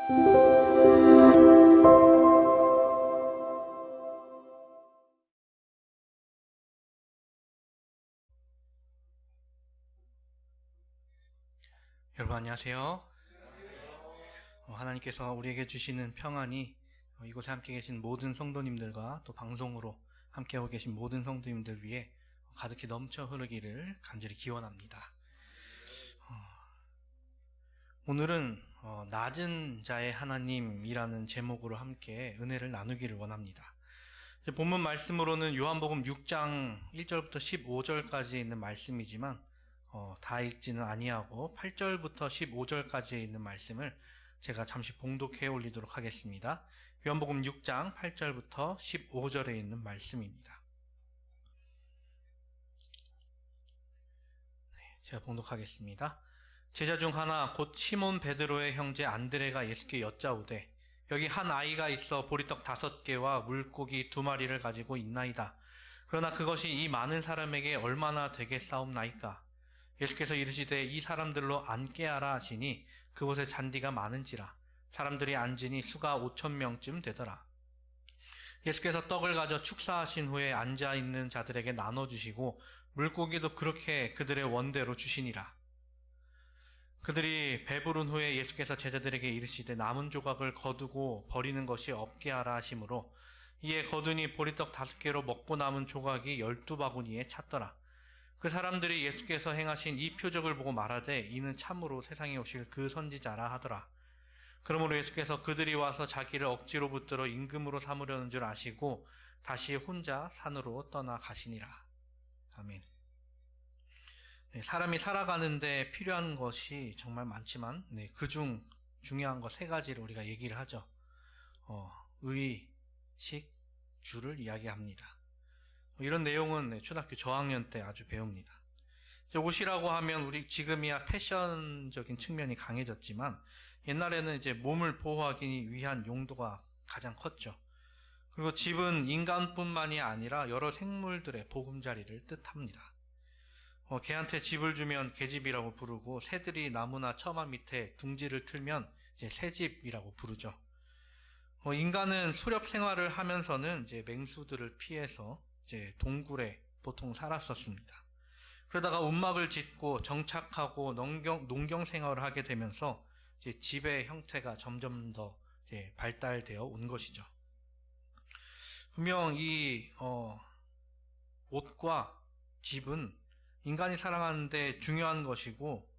여러분 안녕하세요. 하나님께서 우리에게 주시는 평안이 이곳에 함께 계신 모든 성도님들과 또 방송으로 함께하고 계신 모든 성도님들 위해 가득히 넘쳐 흐르기를 간절히 기원합니다. 오늘은 낮은 자의 하나님이라는 제목으로 함께 은혜를 나누기를 원합니다. 본문 말씀으로는 요한복음 6장 1절부터 15절까지 있는 말씀이지만 다 읽지는 아니하고 8절부터 15절까지에 있는 말씀을 제가 잠시 봉독해 올리도록 하겠습니다. 요한복음 6장 8절부터 15절에 있는 말씀입니다. 제가 봉독하겠습니다. 제자 중 하나 곧 시몬 베드로의 형제 안드레가 예수께 여짜오되 여기 한 아이가 있어 보리떡 5개와 물고기 2마리를 가지고 있나이다. 그러나 그것이 이 많은 사람에게 얼마나 되겠사옵나이까? 예수께서 이르시되 이 사람들로 앉게 하라 하시니 그곳에 잔디가 많은지라 사람들이 앉으니 수가 5,000명쯤 되더라. 예수께서 떡을 가져 축사하신 후에 앉아있는 자들에게 나눠주시고 물고기도 그렇게 그들의 원대로 주시니라. 그들이 배부른 후에 예수께서 제자들에게 이르시되 남은 조각을 거두고 버리는 것이 없게 하라 하시므로 이에 거두니 보리떡 5개로 먹고 남은 조각이 12바구니에 찼더라. 그 사람들이 예수께서 행하신 이 표적을 보고 말하되 이는 참으로 세상에 오실 그 선지자라 하더라. 그러므로 예수께서 그들이 와서 자기를 억지로 붙들어 임금으로 삼으려는 줄 아시고 다시 혼자 산으로 떠나가시니라. 아멘. 사람이 살아가는데 필요한 것이 정말 많지만 그중 중요한 것 3가지를 우리가 얘기를 하죠. 의, 식, 주를 이야기합니다. 이런 내용은 초등학교 저학년 때 아주 배웁니다. 옷이라고 하면 우리 지금이야 패션적인 측면이 강해졌지만 옛날에는 이제 몸을 보호하기 위한 용도가 가장 컸죠. 그리고 집은 인간뿐만이 아니라 여러 생물들의 보금자리를 뜻합니다. 개한테 집을 주면 개집이라고 부르고 새들이 나무나 처마 밑에 둥지를 틀면 이제 새집이라고 부르죠. 인간은 수렵 생활을 하면서는 이제 맹수들을 피해서 이제 동굴에 보통 살았었습니다. 그러다가 움막을 짓고 정착하고 농경 생활을 하게 되면서 이제 집의 형태가 점점 더 이제 발달되어 온 것이죠. 분명 이 옷과 집은 인간이 살아가는데 중요한 것이고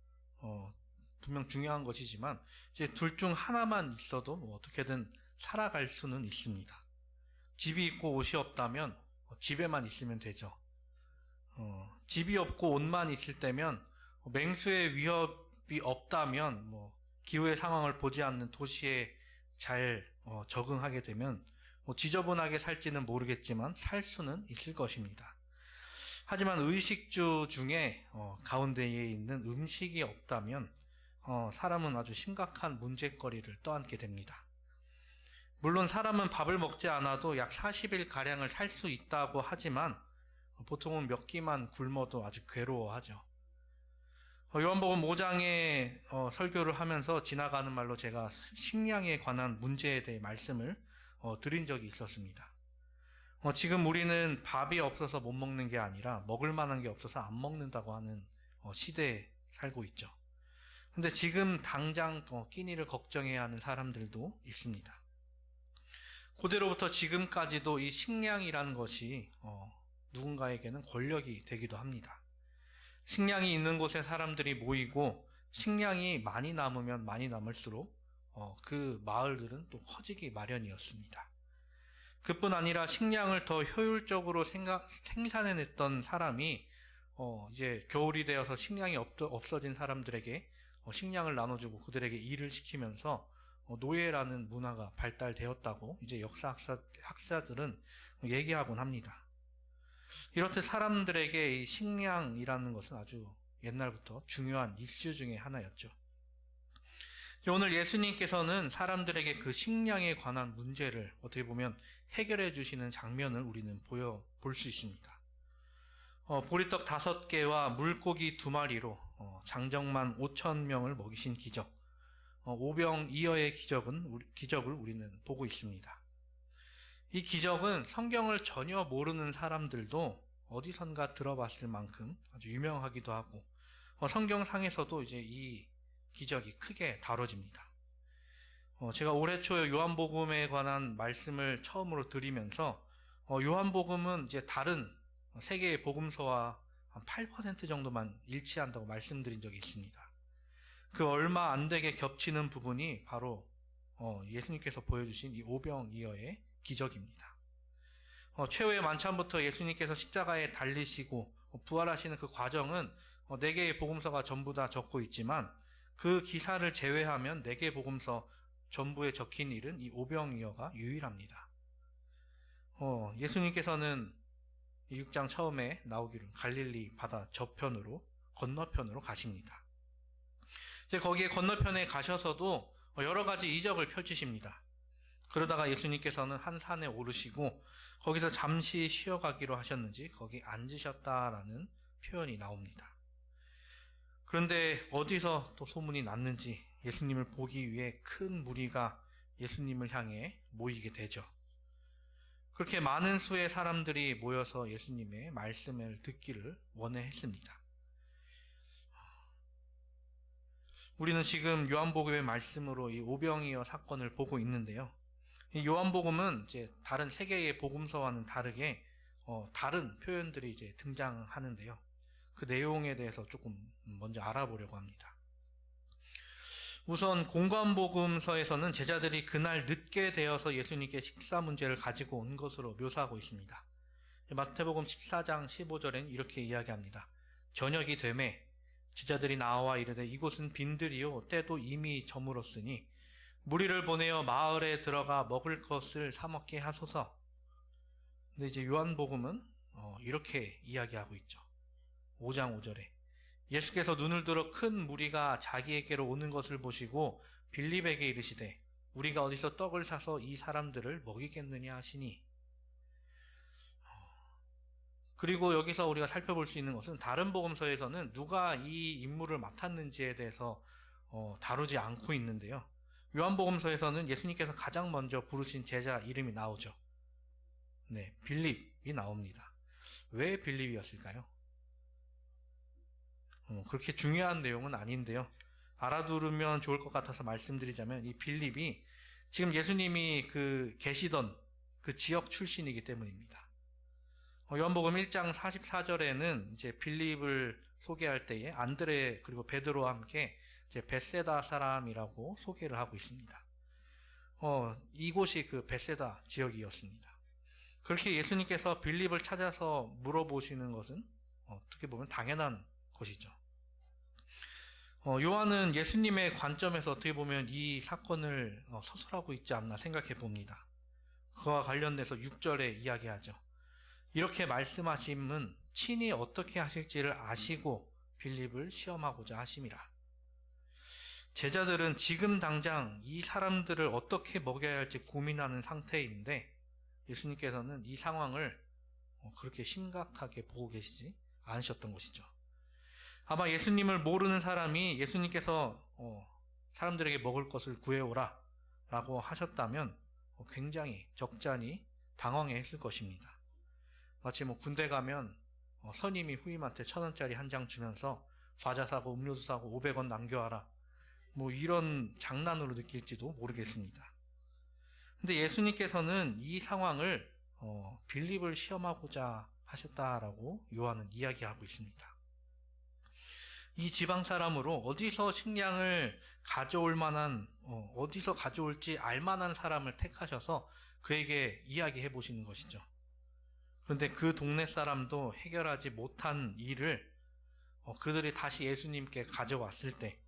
분명 중요한 것이지만 이제 둘 중 하나만 있어도 어떻게든 살아갈 수는 있습니다. 집이 있고 옷이 없다면 집에만 있으면 되죠. 집이 없고 옷만 있을 때면 맹수의 위협이 없다면 기후의 상황을 보지 않는 도시에 잘 적응하게 되면 지저분하게 살지는 모르겠지만 살 수는 있을 것입니다. 하지만 의식주 중에 가운데에 있는 음식이 없다면 사람은 아주 심각한 문제거리를 떠안게 됩니다. 물론 사람은 밥을 먹지 않아도 약 40일가량을 살 수 있다고 하지만 보통은 몇 끼만 굶어도 아주 괴로워하죠. 요한복음 5장에 설교를 하면서 지나가는 말로 제가 식량에 관한 문제에 대해 말씀을 드린 적이 있었습니다. 지금 우리는 밥이 없어서 못 먹는 게 아니라 먹을 만한 게 없어서 안 먹는다고 하는 시대에 살고 있죠. 근데 지금 당장 끼니를 걱정해야 하는 사람들도 있습니다. 고대로부터 지금까지도 이 식량이라는 것이 누군가에게는 권력이 되기도 합니다. 식량이 있는 곳에 사람들이 모이고 식량이 많이 남으면 많이 남을수록 그 마을들은 또 커지기 마련이었습니다. 그뿐 아니라 식량을 더 효율적으로 생산해냈던 사람이 이제 겨울이 되어서 식량이 없어진 사람들에게 식량을 나눠주고 그들에게 일을 시키면서 노예라는 문화가 발달되었다고 이제 역사학자들은 얘기하곤 합니다. 이렇듯 사람들에게 이 식량이라는 것은 아주 옛날부터 중요한 이슈 중에 하나였죠. 오늘 예수님께서는 사람들에게 그 식량에 관한 문제를 어떻게 보면 해결해 주시는 장면을 우리는 볼 수 있습니다. 보리떡 5개와 물고기 2마리로 장정만 5,000명을 먹이신 기적. 오병이어의 기적을 우리는 보고 있습니다. 이 기적은 성경을 전혀 모르는 사람들도 어디선가 들어봤을 만큼 아주 유명하기도 하고, 성경상에서도 이제 이 기적이 크게 다뤄집니다. 제가 올해 초 요한복음에 관한 말씀을 처음으로 드리면서, 요한복음은 이제 다른 세 개의 복음서와 한 8% 정도만 일치한다고 말씀드린 적이 있습니다. 그 얼마 안 되게 겹치는 부분이 바로 예수님께서 보여주신 이 오병이어의 기적입니다. 최후의 만찬부터 예수님께서 십자가에 달리시고 부활하시는 그 과정은 4개의 복음서가 전부 다 적고 있지만, 그 기사를 제외하면 4개의 복음서 전부에 적힌 일은 이 오병이어가 유일합니다. 예수님께서는 6장 처음에 나오기를 갈릴리 바다 건너편으로 가십니다. 이제 거기에 건너편에 가셔서도 여러 가지 이적을 펼치십니다. 그러다가 예수님께서는 한 산에 오르시고 거기서 잠시 쉬어가기로 하셨는지 거기 앉으셨다라는 표현이 나옵니다. 그런데 어디서 또 소문이 났는지 예수님을 보기 위해 큰 무리가 예수님을 향해 모이게 되죠. 그렇게 많은 수의 사람들이 모여서 예수님의 말씀을 듣기를 원해했습니다. 우리는 지금 요한복음의 말씀으로 이 오병이어 사건을 보고 있는데요. 이 요한복음은 이제 다른 세 개의 복음서와는 다르게 다른 표현들이 이제 등장하는데요. 그 내용에 대해서 조금 먼저 알아보려고 합니다. 우선 공관복음서에서는 제자들이 그날 늦게 되어서 예수님께 식사 문제를 가지고 온 것으로 묘사하고 있습니다. 마태복음 14장 15절엔 이렇게 이야기합니다. 저녁이 되매 제자들이 나와 이르되 이곳은 빈들이요 때도 이미 저물었으니 무리를 보내어 마을에 들어가 먹을 것을 사 먹게 하소서. 근데 이제 요한복음은 이렇게 이야기하고 있죠. 5장 5절에 예수께서 눈을 들어 큰 무리가 자기에게로 오는 것을 보시고 빌립에게 이르시되 우리가 어디서 떡을 사서 이 사람들을 먹이겠느냐 하시니. 그리고 여기서 우리가 살펴볼 수 있는 것은 다른 복음서에서는 누가 이 임무를 맡았는지에 대해서 다루지 않고 있는데요. 요한복음서에서는 예수님께서 가장 먼저 부르신 제자 이름이 나오죠. 네, 빌립이 나옵니다. 왜 빌립이었을까요? 그렇게 중요한 내용은 아닌데요. 알아두면 좋을 것 같아서 말씀드리자면 이 빌립이 지금 예수님이 계시던 그 지역 출신이기 때문입니다. 요한복음 1장 44절에는 이제 빌립을 소개할 때에 안드레 그리고 베드로와 함께 이제 벳세다 사람이라고 소개를 하고 있습니다. 이곳이 그 벳세다 지역이었습니다. 그렇게 예수님께서 빌립을 찾아서 물어보시는 것은 어떻게 보면 당연한 것이죠. 요한은 예수님의 관점에서 어떻게 보면 이 사건을 서술하고 있지 않나 생각해 봅니다. 그와 관련돼서 6절에 이야기하죠. 이렇게 말씀하심은 친히 어떻게 하실지를 아시고 빌립을 시험하고자 하심이라. 제자들은 지금 당장 이 사람들을 어떻게 먹여야 할지 고민하는 상태인데 예수님께서는 이 상황을 그렇게 심각하게 보고 계시지 않으셨던 것이죠. 아마 예수님을 모르는 사람이 예수님께서 사람들에게 먹을 것을 구해오라 라고 하셨다면 굉장히 적잖이 당황해 했을 것입니다. 마치 군대 가면 선임이 후임한테 1,000원짜리 한 장 주면서 과자 사고 음료수 사고 500원 남겨와라 이런 장난으로 느낄지도 모르겠습니다. 근데 예수님께서는 이 상황을 빌립을 시험하고자 하셨다라고 요한은 이야기하고 있습니다. 이 지방 사람으로 어디서 식량을 가져올 만한 어디서 가져올지 알만한 사람을 택하셔서 그에게 이야기해 보시는 것이죠. 그런데 그 동네 사람도 해결하지 못한 일을 그들이 다시 예수님께 가져왔을 때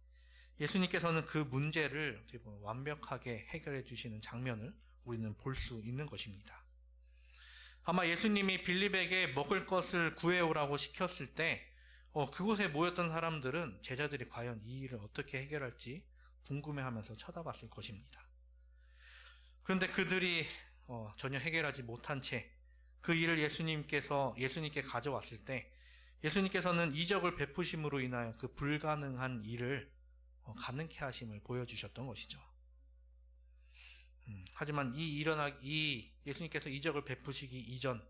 예수님께서는 그 문제를 완벽하게 해결해 주시는 장면을 우리는 볼 수 있는 것입니다. 아마 예수님이 빌립에게 먹을 것을 구해오라고 시켰을 때 그곳에 모였던 사람들은 제자들이 과연 이 일을 어떻게 해결할지 궁금해하면서 쳐다봤을 것입니다. 그런데 그들이 전혀 해결하지 못한 채 그 일을 예수님께 가져왔을 때 예수님께서는 이적을 베푸심으로 인하여 그 불가능한 일을 가능케 하심을 보여주셨던 것이죠. 하지만 예수님께서 이적을 베푸시기 이전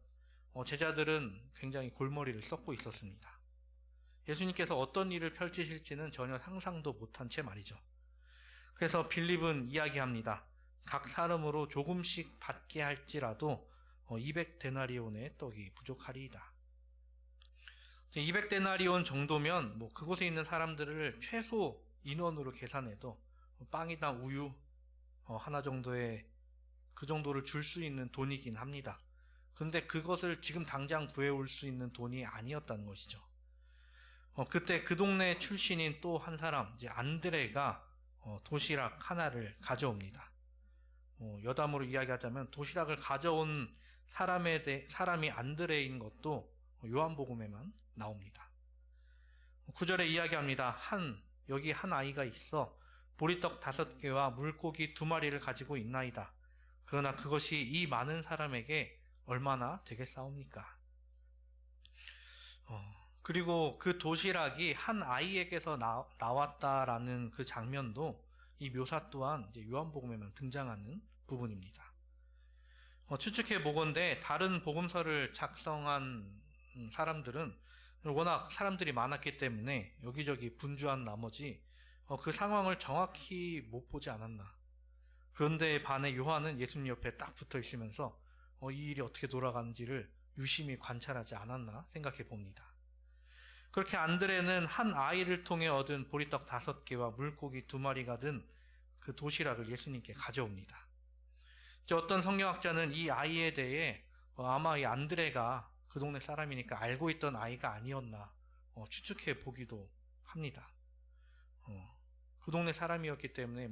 제자들은 굉장히 골머리를 썩고 있었습니다. 예수님께서 어떤 일을 펼치실지는 전혀 상상도 못한 채 말이죠. 그래서 빌립은 이야기합니다. 각 사람으로 조금씩 받게 할지라도 200데나리온의 떡이 부족하리이다. 200데나리온 정도면 그곳에 있는 사람들을 최소 인원으로 계산해도 빵이나 우유 하나 정도의 그 정도를 줄 수 있는 돈이긴 합니다. 그런데 그것을 지금 당장 구해올 수 있는 돈이 아니었다는 것이죠. 그때 그 동네 출신인 또 한 사람, 이제 안드레가 도시락 하나를 가져옵니다. 여담으로 이야기하자면 도시락을 가져온 사람이 안드레인 것도 요한복음에만 나옵니다. 9절에 이야기합니다. 여기 한 아이가 있어 보리떡 5개와 물고기 2마리를 가지고 있나이다. 그러나 그것이 이 많은 사람에게 얼마나 되겠사옵니까? 그리고 그 도시락이 한 아이에게서 나왔다라는 그 장면도 이 묘사 또한 이제 요한복음에만 등장하는 부분입니다. 추측해 보건대 다른 복음서를 작성한 사람들은 워낙 사람들이 많았기 때문에 여기저기 분주한 나머지 그 상황을 정확히 못 보지 않았나. 그런데 반해 요한은 예수님 옆에 딱 붙어 있으면서 이 일이 어떻게 돌아가는지를 유심히 관찰하지 않았나 생각해 봅니다. 그렇게 안드레는 한 아이를 통해 얻은 보리떡 5개와 물고기 2마리가 든 그 도시락을 예수님께 가져옵니다. 어떤 성경학자는 이 아이에 대해 아마 이 안드레가 그 동네 사람이니까 알고 있던 아이가 아니었나 추측해 보기도 합니다. 그 동네 사람이었기 때문에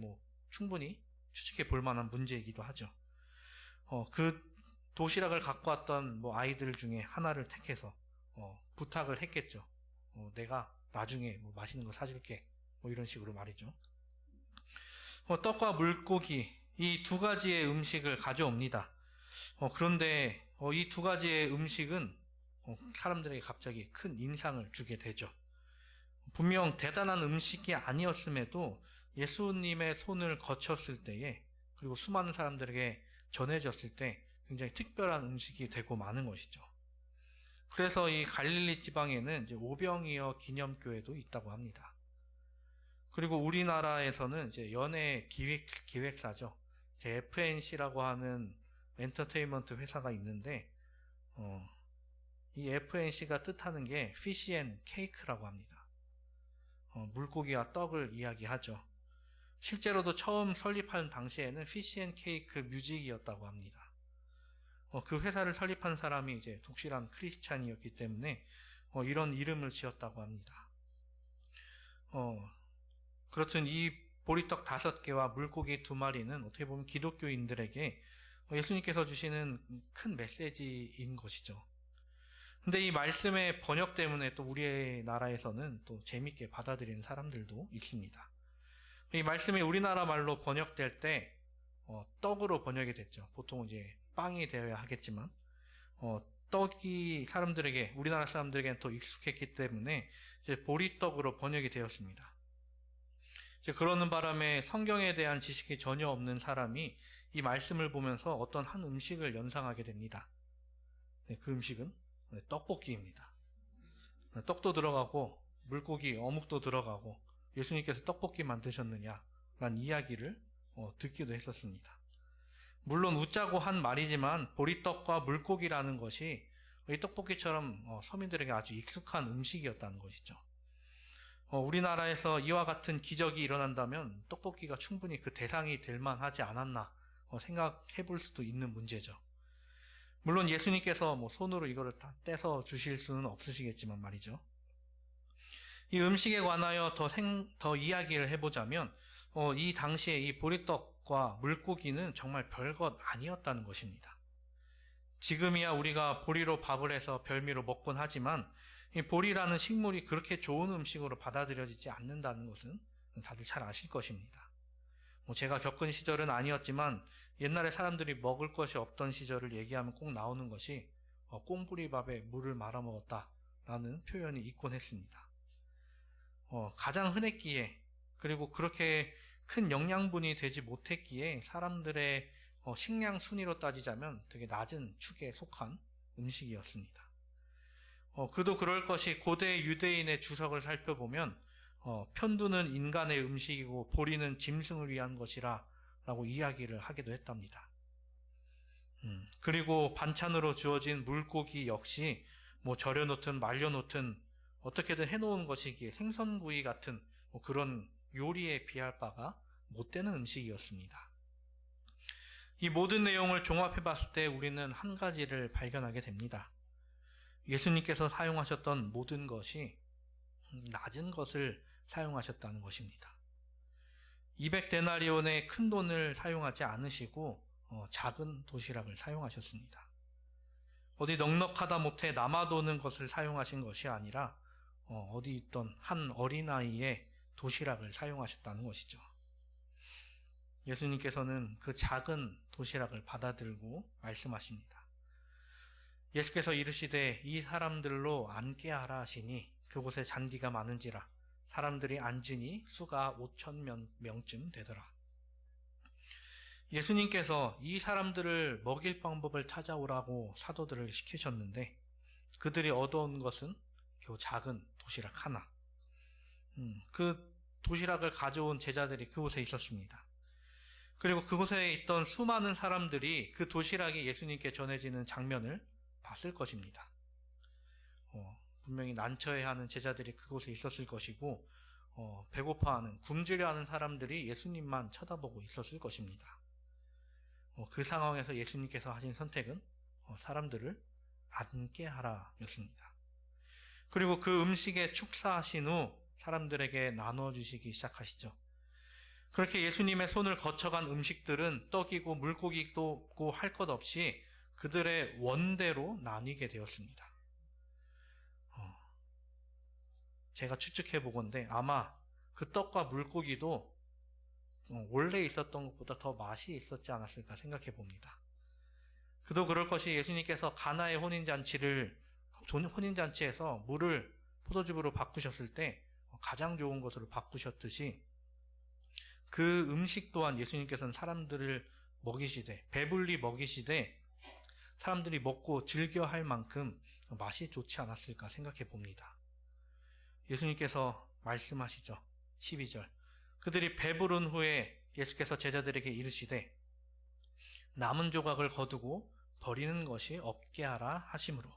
충분히 추측해 볼 만한 문제이기도 하죠. 그 도시락을 갖고 왔던 아이들 중에 하나를 택해서 부탁을 했겠죠. 내가 나중에 맛있는 거 사줄게. 이런 식으로 말이죠. 떡과 물고기 이 2가지의 음식을 가져옵니다. 그런데 이 2가지의 음식은 사람들에게 갑자기 큰 인상을 주게 되죠. 분명 대단한 음식이 아니었음에도 예수님의 손을 거쳤을 때에 그리고 수많은 사람들에게 전해졌을 때 굉장히 특별한 음식이 되고 마는 것이죠. 그래서 이 갈릴리 지방에는 이제 오병이어 기념교회도 있다고 합니다. 그리고 우리나라에서는 이제 연예 기획사죠. 이제 FNC라고 하는 엔터테인먼트 회사가 있는데 이 FNC가 뜻하는 게 피시 앤 케이크라고 합니다. 물고기와 떡을 이야기하죠. 실제로도 처음 설립한 당시에는 피시 앤 케이크 뮤직이었다고 합니다. 그 회사를 설립한 사람이 이제 독실한 크리스찬이었기 때문에 이런 이름을 지었다고 합니다. 그렇든 이 보리떡 5개와 물고기 2마리는 어떻게 보면 기독교인들에게 예수님께서 주시는 큰 메시지인 것이죠. 근데 이 말씀의 번역 때문에 또 우리나라에서는 또 재밌게 받아들이는 사람들도 있습니다. 이 말씀이 우리나라 말로 번역될 때 떡으로 번역이 됐죠. 보통 이제 빵이 되어야 하겠지만 떡이 우리나라 사람들에게는 더 익숙했기 때문에 이제 보리떡으로 번역이 되었습니다. 이제 그러는 바람에 성경에 대한 지식이 전혀 없는 사람이 이 말씀을 보면서 어떤 한 음식을 연상하게 됩니다. 그 음식은 떡볶이입니다. 떡도 들어가고 물고기, 어묵도 들어가고 예수님께서 떡볶이 만드셨느냐라는 이야기를 듣기도 했었습니다. 물론 웃자고 한 말이지만 보리떡과 물고기라는 것이 이 떡볶이처럼 서민들에게 아주 익숙한 음식이었다는 것이죠. 우리나라에서 이와 같은 기적이 일어난다면 떡볶이가 충분히 그 대상이 될 만하지 않았나 생각해 볼 수도 있는 문제죠. 물론 예수님께서 손으로 이거를 다 떼서 주실 수는 없으시겠지만 말이죠. 이 음식에 관하여 더 이야기를 해보자면 이 당시에 이 보리떡과 물고기는 정말 별것 아니었다는 것입니다. 지금이야 우리가 보리로 밥을 해서 별미로 먹곤 하지만 이 보리라는 식물이 그렇게 좋은 음식으로 받아들여지지 않는다는 것은 다들 잘 아실 것입니다. 제가 겪은 시절은 아니었지만 옛날에 사람들이 먹을 것이 없던 시절을 얘기하면 꼭 나오는 것이 꽁보리밥에 물을 말아 먹었다라는 표현이 있곤 했습니다. 가장 흔했기에 그리고 그렇게 큰 영양분이 되지 못했기에 사람들의 식량 순위로 따지자면 되게 낮은 축에 속한 음식이었습니다. 그도 그럴 것이 고대 유대인의 주석을 살펴보면 편두는 인간의 음식이고 보리는 짐승을 위한 것이라 라고 이야기를 하기도 했답니다. 그리고 반찬으로 주어진 물고기 역시 뭐 절여놓든 말려놓든 어떻게든 해놓은 것이기에 생선구이 같은 뭐 그런 요리에 비할 바가 못 되는 음식이었습니다. 이 모든 내용을 종합해 봤을 때 우리는 한 가지를 발견하게 됩니다. 예수님께서 사용하셨던 모든 것이 낮은 것을 사용하셨다는 것입니다. 200데나리온의 큰 돈을 사용하지 않으시고 작은 도시락을 사용하셨습니다. 어디 넉넉하다 못해 남아도는 것을 사용하신 것이 아니라 어디 있던 한 어린아이의 도시락을 사용하셨다는 것이죠. 예수님께서는 그 작은 도시락을 받아들고 말씀하십니다. 예수께서 이르시되 이 사람들로 앉게 하라 하시니 그곳에 잔디가 많은지라 사람들이 앉으니 수가 5,000명쯤 되더라. 예수님께서 이 사람들을 먹일 방법을 찾아오라고 사도들을 시키셨는데 그들이 얻어온 것은 겨우 작은 도시락 하나. 그 도시락을 가져온 제자들이 그곳에 있었습니다. 그리고 그곳에 있던 수많은 사람들이 그 도시락이 예수님께 전해지는 장면을 봤을 것입니다. 분명히 난처해하는 제자들이 그곳에 있었을 것이고 배고파하는, 굶주려하는 사람들이 예수님만 쳐다보고 있었을 것입니다. 그 상황에서 예수님께서 하신 선택은 사람들을 앉게 하라 였습니다. 그리고 그 음식에 축사하신 후 사람들에게 나눠주시기 시작하시죠. 그렇게 예수님의 손을 거쳐간 음식들은 떡이고 물고기도 있고 할 것 없이 그들의 원대로 나뉘게 되었습니다. 제가 추측해 보건대 아마 그 떡과 물고기도 원래 있었던 것보다 더 맛이 있었지 않았을까 생각해 봅니다. 그도 그럴 것이 예수님께서 가나의 혼인잔치에서 물을 포도즙으로 바꾸셨을 때 가장 좋은 것으로 바꾸셨듯이 그 음식 또한 예수님께서는 사람들을 먹이시되 배불리 먹이시되 사람들이 먹고 즐겨할 만큼 맛이 좋지 않았을까 생각해 봅니다. 예수님께서 말씀하시죠. 12절 그들이 배부른 후에 예수께서 제자들에게 이르시되 남은 조각을 거두고 버리는 것이 없게 하라 하심으로.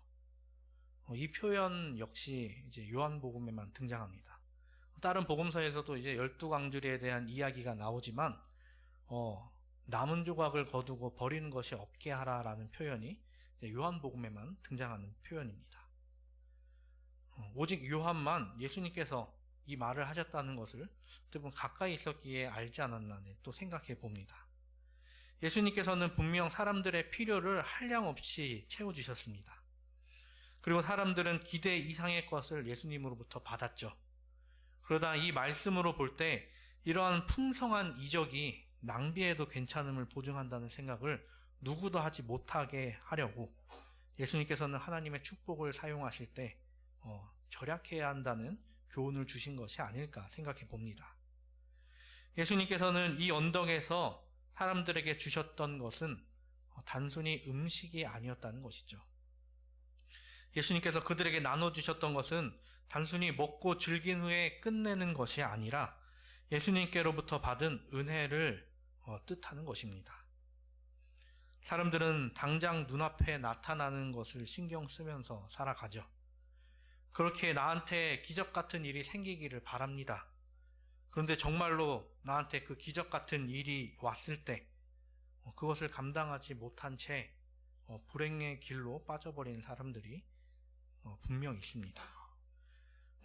이 표현 역시 이제 요한복음에만 등장합니다. 다른 복음서에서도 이제 12광주리에 대한 이야기가 나오지만 남은 조각을 거두고 버리는 것이 없게 하라라는 표현이 요한복음에만 등장하는 표현입니다. 오직 요한만 예수님께서 이 말을 하셨다는 것을 어떻게 가까이 있었기에 알지 않았나 또 생각해 봅니다. 예수님께서는 분명 사람들의 필요를 한량없이 채워주셨습니다. 그리고 사람들은 기대 이상의 것을 예수님으로부터 받았죠. 그러다 이 말씀으로 볼 때 이러한 풍성한 이적이 낭비해도 괜찮음을 보증한다는 생각을 누구도 하지 못하게 하려고 예수님께서는 하나님의 축복을 사용하실 때 절약해야 한다는 교훈을 주신 것이 아닐까 생각해 봅니다. 예수님께서는 이 언덕에서 사람들에게 주셨던 것은 단순히 음식이 아니었다는 것이죠. 예수님께서 그들에게 나눠주셨던 것은 단순히 먹고 즐긴 후에 끝내는 것이 아니라 예수님께로부터 받은 은혜를 뜻하는 것입니다. 사람들은 당장 눈앞에 나타나는 것을 신경 쓰면서 살아가죠. 그렇게 나한테 기적 같은 일이 생기기를 바랍니다. 그런데 정말로 나한테 그 기적 같은 일이 왔을 때 그것을 감당하지 못한 채 불행의 길로 빠져버린 사람들이 분명 있습니다.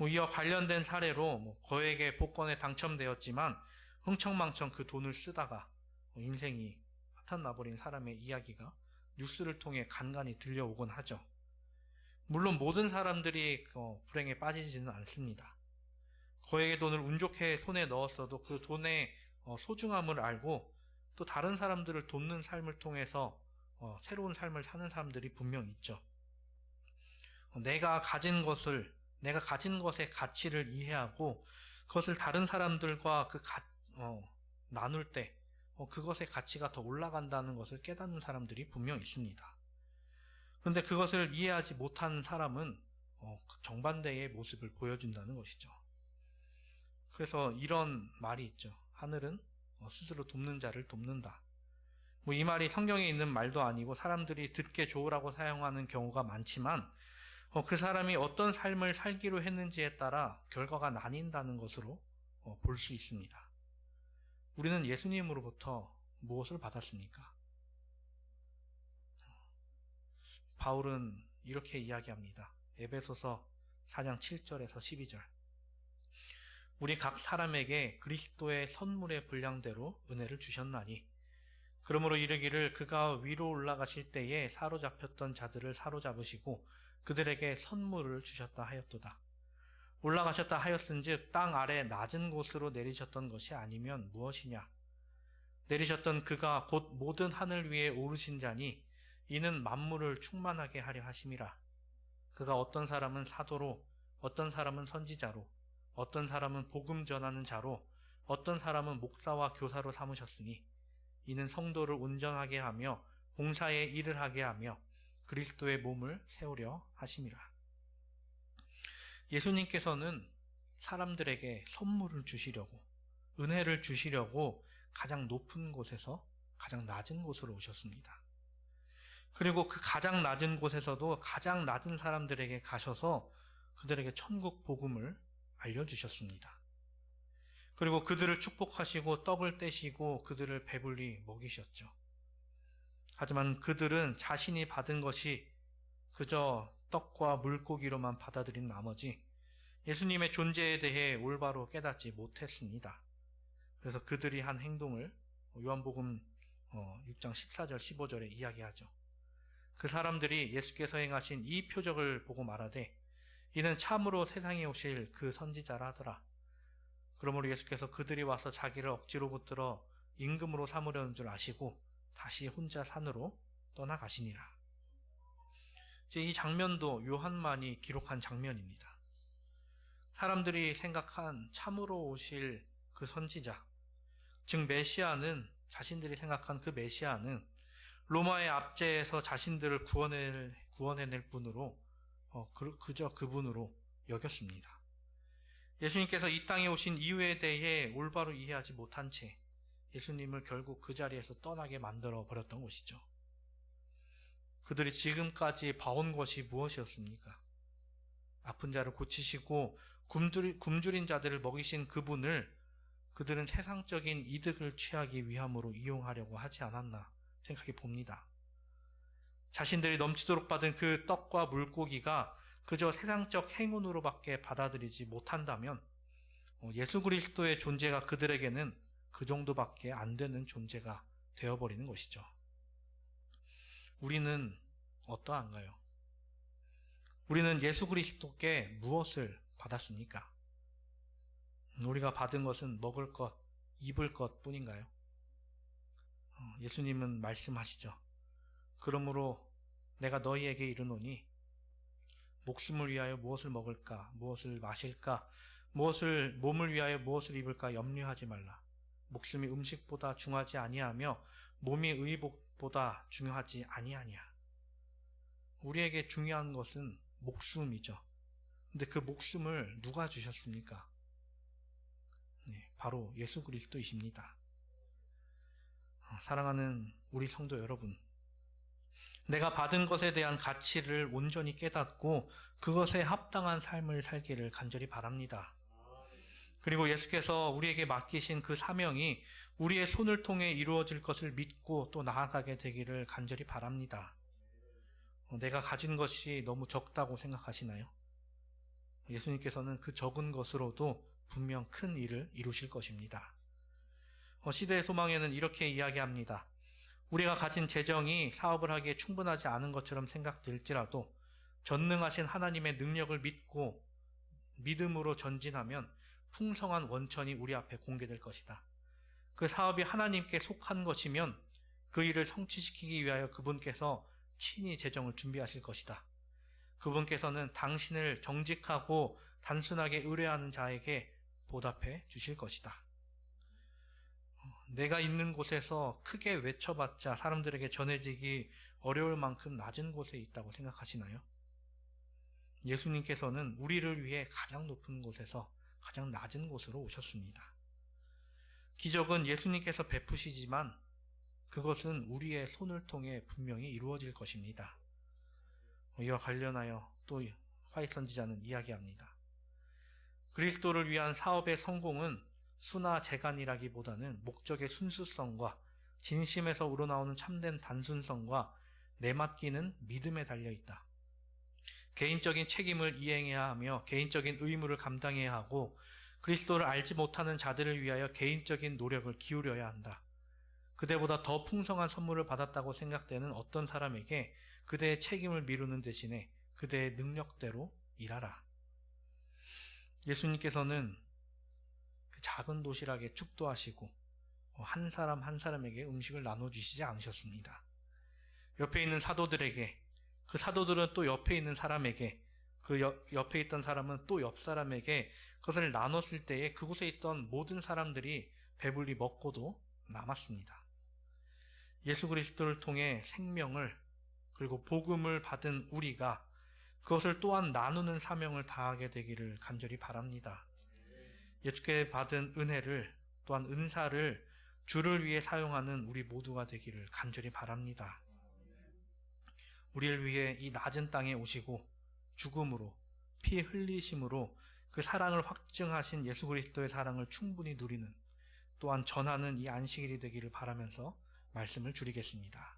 이와 관련된 사례로 거액의 복권에 당첨되었지만 흥청망청 그 돈을 쓰다가 인생이 파탄나버린 사람의 이야기가 뉴스를 통해 간간히 들려오곤 하죠. 물론 모든 사람들이 불행에 빠지지는 않습니다. 거액의 돈을 운 좋게 손에 넣었어도 그 돈의 소중함을 알고 또 다른 사람들을 돕는 삶을 통해서 새로운 삶을 사는 사람들이 분명 있죠. 내가 가진 것의 가치를 이해하고 그것을 다른 사람들과 나눌 때 그것의 가치가 더 올라간다는 것을 깨닫는 사람들이 분명 있습니다. 그런데 그것을 이해하지 못한 사람은 정반대의 모습을 보여준다는 것이죠. 그래서 이런 말이 있죠. 하늘은 스스로 돕는 자를 돕는다. 이 말이 성경에 있는 말도 아니고 사람들이 듣기 좋으라고 사용하는 경우가 많지만 그 사람이 어떤 삶을 살기로 했는지에 따라 결과가 나뉜다는 것으로 볼 수 있습니다. 우리는 예수님으로부터 무엇을 받았습니까? 바울은 이렇게 이야기합니다. 에베소서 4장 7절에서 12절. 우리 각 사람에게 그리스도의 선물의 분량대로 은혜를 주셨나니 그러므로 이르기를 그가 위로 올라가실 때에 사로잡혔던 자들을 사로잡으시고 그들에게 선물을 주셨다 하였도다. 올라가셨다 하였은즉 땅 아래 낮은 곳으로 내리셨던 것이 아니면 무엇이냐? 내리셨던 그가 곧 모든 하늘 위에 오르신 자니 이는 만물을 충만하게 하려 하심이라. 그가 어떤 사람은 사도로, 어떤 사람은 선지자로, 어떤 사람은 복음 전하는 자로, 어떤 사람은 목사와 교사로 삼으셨으니 이는 성도를 온전하게 하며 봉사에 일을 하게 하며 그리스도의 몸을 세우려 하심이라. 예수님께서는 사람들에게 선물을 주시려고, 은혜를 주시려고 가장 높은 곳에서 가장 낮은 곳으로 오셨습니다. 그리고 그 가장 낮은 곳에서도 가장 낮은 사람들에게 가셔서 그들에게 천국 복음을 알려주셨습니다. 그리고 그들을 축복하시고 떡을 떼시고 그들을 배불리 먹이셨죠. 하지만 그들은 자신이 받은 것이 그저 떡과 물고기로만 받아들인 나머지 예수님의 존재에 대해 올바로 깨닫지 못했습니다. 그래서 그들이 한 행동을 요한복음 6장 14절 15절에 이야기하죠. 그 사람들이 예수께서 행하신 이 표적을 보고 말하되 이는 참으로 세상에 오실 그 선지자라 하더라. 그러므로 예수께서 그들이 와서 자기를 억지로 붙들어 임금으로 삼으려는 줄 아시고 다시 혼자 산으로 떠나가시니라. 이 장면도 요한만이 기록한 장면입니다. 사람들이 생각한 참으로 오실 그 선지자, 즉 메시아는, 자신들이 생각한 그 메시아는 로마의 압제에서 자신들을 구원해낼 분으로 그저 그분으로 여겼습니다. 예수님께서 이 땅에 오신 이유에 대해 올바로 이해하지 못한 채 예수님을 결국 그 자리에서 떠나게 만들어 버렸던 것이죠. 그들이 지금까지 봐온 것이 무엇이었습니까? 아픈 자를 고치시고 굶주린 자들을 먹이신 그분을 그들은 세상적인 이득을 취하기 위함으로 이용하려고 하지 않았나 생각해 봅니다. 자신들이 넘치도록 받은 그 떡과 물고기가 그저 세상적 행운으로밖에 받아들이지 못한다면 예수 그리스도의 존재가 그들에게는 그 정도밖에 안 되는 존재가 되어버리는 것이죠. 우리는 어떠한가요? 우리는 예수 그리스도께 무엇을 받았습니까? 우리가 받은 것은 먹을 것, 입을 것 뿐인가요? 예수님은 말씀하시죠. 그러므로 내가 너희에게 이르노니 목숨을 위하여 무엇을 먹을까, 무엇을 마실까, 몸을 위하여 무엇을 입을까 염려하지 말라. 목숨이 음식보다 중하지 아니하며 몸이 의복보다 중요하지 아니하냐. 우리에게 중요한 것은 목숨이죠. 근데 그 목숨을 누가 주셨습니까? 네, 바로 예수 그리스도이십니다. 사랑하는 우리 성도 여러분, 내가 받은 것에 대한 가치를 온전히 깨닫고 그것에 합당한 삶을 살기를 간절히 바랍니다. 그리고 예수께서 우리에게 맡기신 그 사명이 우리의 손을 통해 이루어질 것을 믿고 또 나아가게 되기를 간절히 바랍니다. 내가 가진 것이 너무 적다고 생각하시나요? 예수님께서는 그 적은 것으로도 분명 큰 일을 이루실 것입니다. 시대의 소망에는 이렇게 이야기합니다. 우리가 가진 재정이 사업을 하기에 충분하지 않은 것처럼 생각될지라도 전능하신 하나님의 능력을 믿고 믿음으로 전진하면 풍성한 원천이 우리 앞에 공개될 것이다. 그 사업이 하나님께 속한 것이면 그 일을 성취시키기 위하여 그분께서 친히 재정을 준비하실 것이다. 그분께서는 당신을 정직하고 단순하게 의뢰하는 자에게 보답해 주실 것이다. 내가 있는 곳에서 크게 외쳐봤자 사람들에게 전해지기 어려울 만큼 낮은 곳에 있다고 생각하시나요? 예수님께서는 우리를 위해 가장 높은 곳에서 가장 낮은 곳으로 오셨습니다. 기적은 예수님께서 베푸시지만 그것은 우리의 손을 통해 분명히 이루어질 것입니다. 이와 관련하여 또 화이트 선지자는 이야기합니다. 그리스도를 위한 사업의 성공은 수나 재간이라기보다는 목적의 순수성과 진심에서 우러나오는 참된 단순성과 내맡기는 믿음에 달려있다. 개인적인 책임을 이행해야 하며 개인적인 의무를 감당해야 하고 그리스도를 알지 못하는 자들을 위하여 개인적인 노력을 기울여야 한다. 그대보다 더 풍성한 선물을 받았다고 생각되는 어떤 사람에게 그대의 책임을 미루는 대신에 그대의 능력대로 일하라. 예수님께서는 그 작은 도시락에 축도하시고 한 사람 한 사람에게 음식을 나눠주시지 않으셨습니다. 옆에 있는 사도들에게, 그 사도들은 또 옆에 있는 사람에게, 그 옆에 있던 사람은 또 옆 사람에게 그것을 나눴을 때에 그곳에 있던 모든 사람들이 배불리 먹고도 남았습니다. 예수 그리스도를 통해 생명을 그리고 복음을 받은 우리가 그것을 또한 나누는 사명을 다하게 되기를 간절히 바랍니다. 예수께 받은 은혜를 또한 은사를 주를 위해 사용하는 우리 모두가 되기를 간절히 바랍니다. 우리를 위해 이 낮은 땅에 오시고 죽음으로 피 흘리심으로 그 사랑을 확증하신 예수 그리스도의 사랑을 충분히 누리는 또한 전하는 이 안식일이 되기를 바라면서 말씀을 줄이겠습니다.